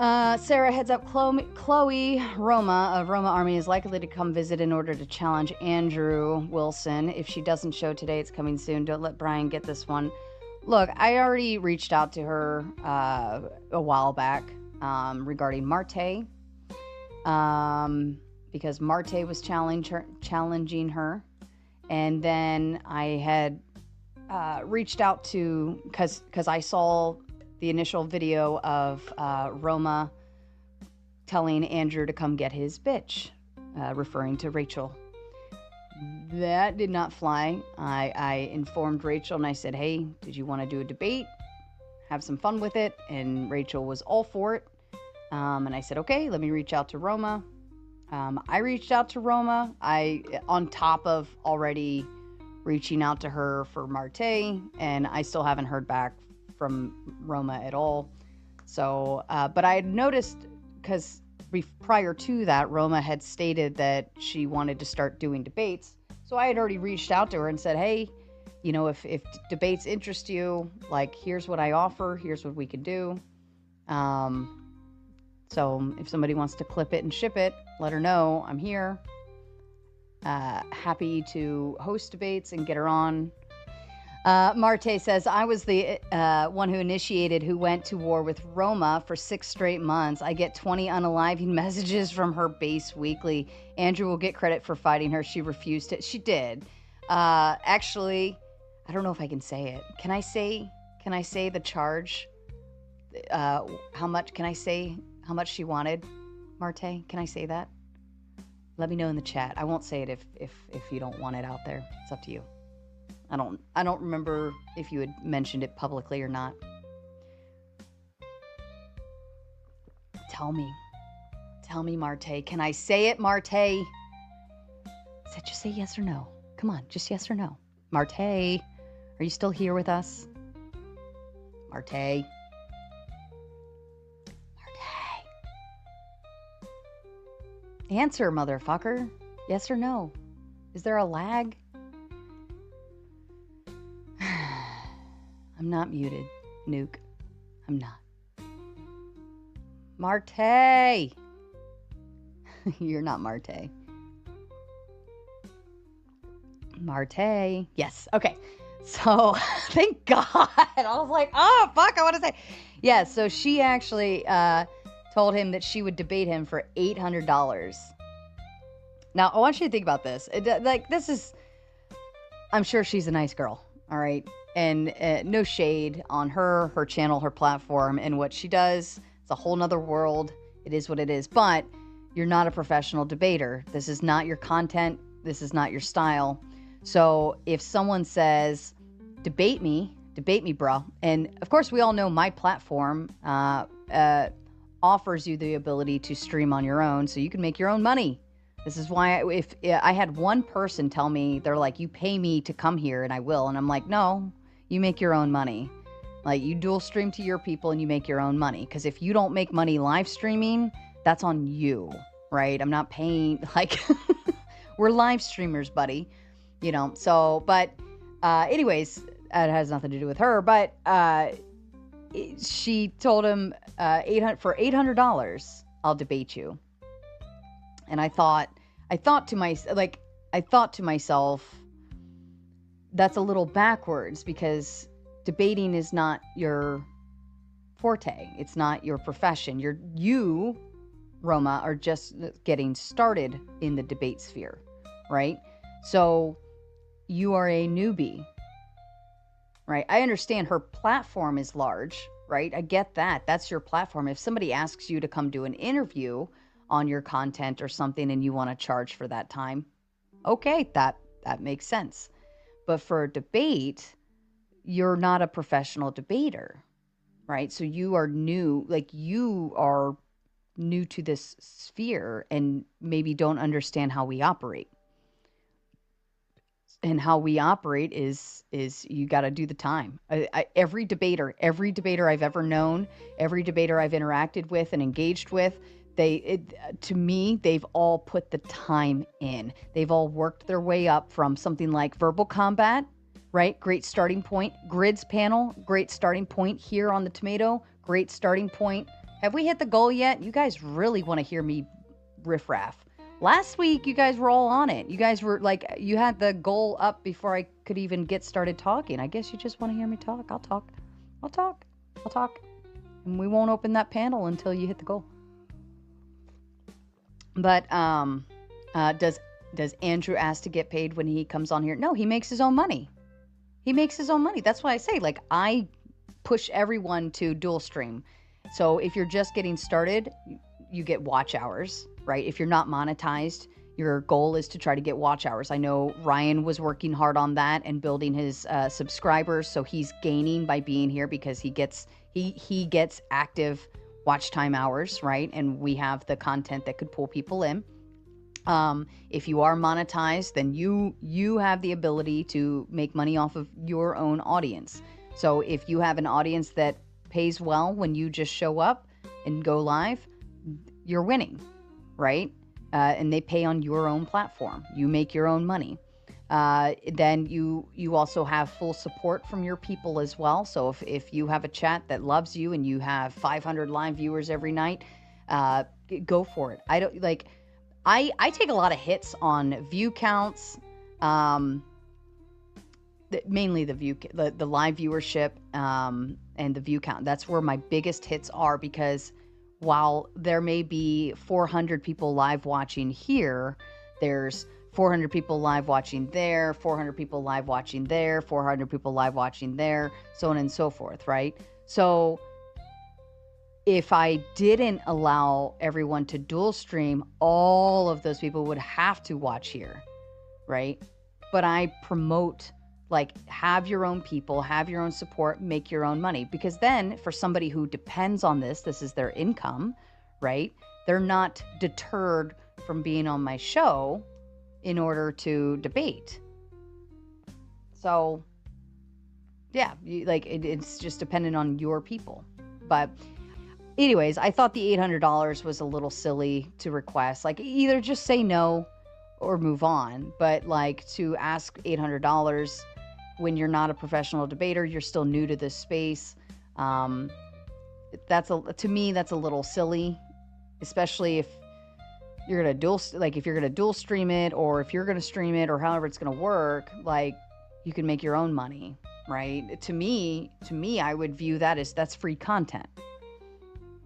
Sarah heads up. Chloe Roma of Roma Army is likely to come visit in order to challenge Andrew Wilson. If she doesn't show today, it's coming soon. Don't let Brian get this one. Look, I already reached out to her a while back regarding Marte, because Marte was challenging her. And then I had reached out to, because I saw the initial video of Roma telling Andrew to come get his bitch, referring to Rachel. That did not fly. I informed Rachel and I said, hey, did you want to do a debate? Have some fun with it. And Rachel was all for it. And I said, okay, let me reach out to Roma. I reached out to Roma. On top of already reaching out to her for Marte, and I still haven't heard back from Roma at all. So, but I had noticed, because prior to that, Roma had stated that she wanted to start doing debates. So I had already reached out to her and said, hey, you know, if debates interest you, like, here's what I offer, here's what we can do. So if somebody wants to clip it and ship it, let her know. I'm here. Happy to host debates and get her on. Marte says, I was the one who initiated who went to war with Roma for 6 straight months. I get 20 unaliving messages from her base weekly. Andrew will get credit for fighting her. She refused it. She did. Actually, I don't know if I can say it. Can I say the charge? How much can I say how much she wanted? Marte, can I say that? Let me know in the chat. I won't say it if you don't want it out there. It's up to you. I don't remember if you had mentioned it publicly or not. Tell me, Marte. Can I say it, Marte? Just say yes or no. Come on, just yes or no. Marte, are you still here with us? Marte. Answer, motherfucker. Yes or no? Is there a lag? I'm not muted, Nuke. I'm not. Marte! You're not Marte. Marte. Yes. Okay. So, thank God. I was like, oh, fuck, I want to say. Yeah, so she actually told him that she would debate him for $800. Now, I want you to think about this. This is, I'm sure she's a nice girl, all right? And no shade on her channel, her platform, and what she does. It's a whole nother world. It is what it is. But you're not a professional debater. This is not your content. This is not your style. So if someone says, debate me, bro. And of course, we all know my platform offers you the ability to stream on your own so you can make your own money. This is why if I had one person tell me, they're like, you pay me to come here and I will. And I'm like, no, you make your own money. Like, you dual stream to your people and you make your own money. Because if you don't make money live streaming, that's on you, right? I'm not paying, like, we're live streamers, buddy. You know, so, but anyways, it has nothing to do with her. But she told him for $800, I'll debate you. And I thought to myself, that's a little backwards, because debating is not your forte. It's not your profession. You, Roma, are just getting started in the debate sphere, right? So you are a newbie, right? I understand her platform is large, right? I get that. That's your platform. If somebody asks you to come do an interview on your content or something and you want to charge for that time, okay, that makes sense. But for a debate, you're not a professional debater, right? So you are new, you are new to this sphere and maybe don't understand how we operate. And how we operate is you got to do the time. Every debater I've ever known, every debater I've interacted with and engaged with, to me, they've all put the time in. They've all worked their way up from something like Verbal Combat, right? Great starting point. Grids panel, great starting point here on the Tomato, great starting point. Have we hit the goal yet? You guys really want to hear me riffraff. Last week, you guys were all on it. You guys were like, you had the goal up before I could even get started talking. I guess you just want to hear me talk. I'll talk. I'll talk. I'll talk. And we won't open that panel until you hit the goal. But does Andrew ask to get paid when he comes on here? No, he makes his own money. He makes his own money. That's why I say, like, I push everyone to dual stream. So if you're just getting started, you get watch hours, right? If you're not monetized, your goal is to try to get watch hours. I know Ryan was working hard on that and building his subscribers, so he's gaining by being here because he gets active watch time hours, right? And we have the content that could pull people in. If you are monetized, then you have the ability to make money off of your own audience. So if you have an audience that pays well when you just show up and go live, you're winning, right? And they pay on your own platform. You make your own money. Then you also have full support from your people as well. So if you have a chat that loves you and you have 500 live viewers every night, go for it. I take a lot of hits on view counts, mainly the live viewership, and the view count. That's where my biggest hits are, because while there may be 400 people live watching here, there's 400 people live watching there, 400 people live watching there, 400 people live watching there, so on and so forth, right? So if I didn't allow everyone to dual stream, all of those people would have to watch here, right? But I promote, like, have your own people, have your own support, make your own money. Because then for somebody who depends on this is their income, right? They're not deterred from being on my show in order to debate. So yeah, it's just dependent on your people. But anyways, I thought the $800 was a little silly to request. Like, either just say no or move on. But like, to ask $800 when you're not a professional debater, you're still new to this space. To me, that's a little silly, especially if you're gonna dual stream it, or if you're gonna stream it, or however it's gonna work. Like, you can make your own money, right? To me, I would view that as that's free content.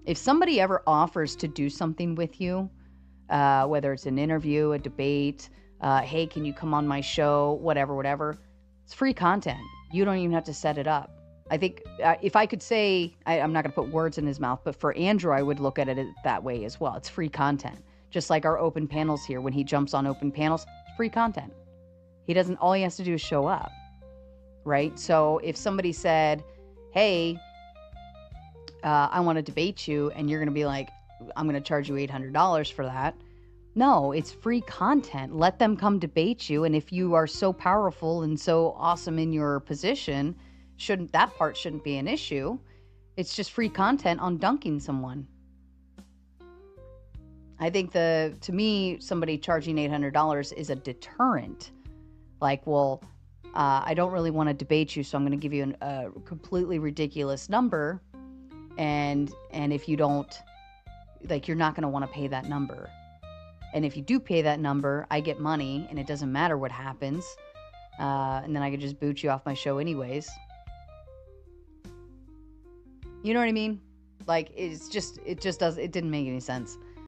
If somebody ever offers to do something with you, whether it's an interview, a debate, hey, can you come on my show, whatever, it's free content. You don't even have to set it up. I think if I could say, I'm not going to put words in his mouth, but for Andrew, I would look at it that way as well. It's free content. Just like our open panels here. When he jumps on open panels, it's free content. All he has to do is show up, right? So if somebody said, hey, I want to debate you, and you're going to be like, I'm going to charge you $800 for that. No, it's free content. Let them come debate you. And if you are so powerful and so awesome in your position, that part shouldn't be an issue. It's just free content on dunking someone. I think to me, somebody charging $800 is a deterrent. Like, well, I don't really want to debate you, so I'm going to give you a completely ridiculous number. And if you don't, like, you're not going to want to pay that number. And if you do pay that number, I get money, and it doesn't matter what happens. And then I could just boot you off my show anyways. You know what I mean? Like, it didn't make any sense.